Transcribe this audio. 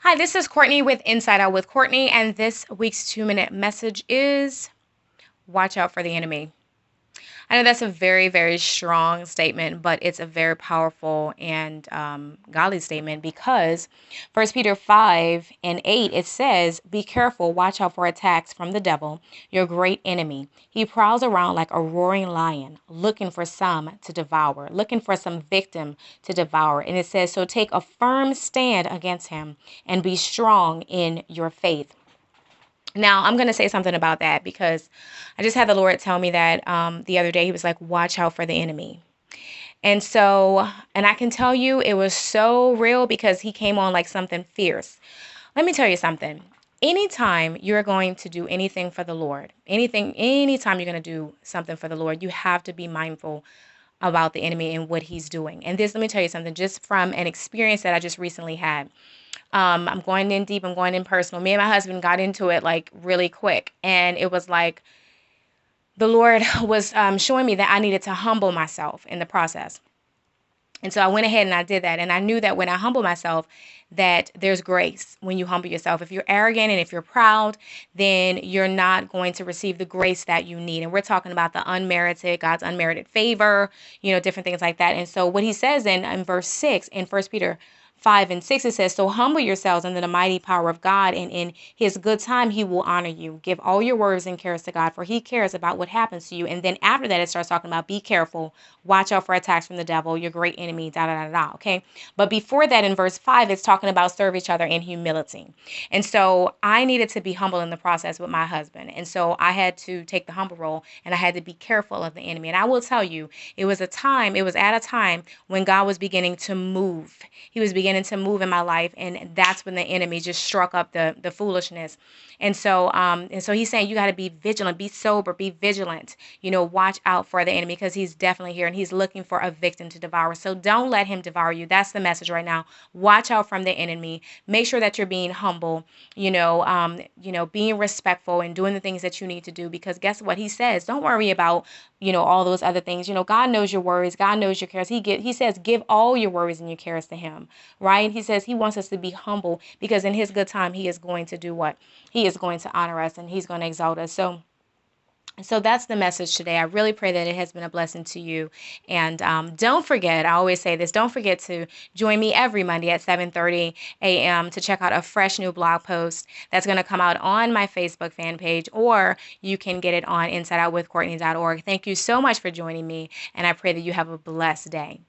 Hi, this is Courtney with Inside Out with Courtney, and this week's 2-minute message is watch out for the enemy. I know that's a very, very strong statement, but it's a very powerful and godly statement because First Peter 5:8 it says, "Be careful, watch out for attacks from the devil, your great enemy. He prowls around like a roaring lion, looking for some to devour, looking for some victim to devour." And it says, "So take a firm stand against him and be strong in your faith." Now, I'm going to say something about that because I just had the Lord tell me that the other day. He was like, watch out for the enemy. And I can tell you it was so real because he came on like something fierce. Let me tell you something. Anytime you're going to do anything for the Lord, anytime you're going to do something for the Lord, you have to be mindful about the enemy and what he's doing. And this, let me tell you something, just from an experience that I just recently had. I'm going in deep, I'm going in personal. Me and my husband got into it like really quick. And it was like the Lord was showing me that I needed to humble myself in the process. And so I went ahead and I did that. And I knew that when I humble myself, that there's grace when you humble yourself. If you're arrogant and if you're proud, then you're not going to receive the grace that you need. And we're talking about the unmerited, God's unmerited favor, different things like that. And so what he says in verse 6 in First Peter 5:6, it says, "So humble yourselves under the mighty power of God, and in his good time he will honor you. Give all your worries and cares to God, for he cares about what happens to you." And then after that, it starts talking about be careful, watch out for attacks from the devil, your great enemy, da da da da. Okay. But before that, in verse 5, it's talking about serve each other in humility. And so I needed to be humble in the process with my husband. And so I had to take the humble role and I had to be careful of the enemy. And I will tell you, it was at a time when God was beginning to move. He was beginning to move in my life, and that's when the enemy just struck up the foolishness. And so he's saying you got to be vigilant, be sober, be vigilant. Watch out for the enemy because he's definitely here and he's looking for a victim to devour. So don't let him devour you. That's the message right now. Watch out from the enemy. Make sure that you're being humble. Being respectful and doing the things that you need to do. Because guess what? He says, don't worry about all those other things. God knows your worries. God knows your cares. He says, give all your worries and your cares to him, right? He says he wants us to be humble because in his good time, he is going to do what? He is going to honor us and he's going to exalt us. So that's the message today. I really pray that it has been a blessing to you. And don't forget, I always say this, don't forget to join me every Monday at 7:30 a.m. to check out a fresh new blog post that's going to come out on my Facebook fan page, or you can get it on insideoutwithcourtney.org. Thank you so much for joining me, and I pray that you have a blessed day.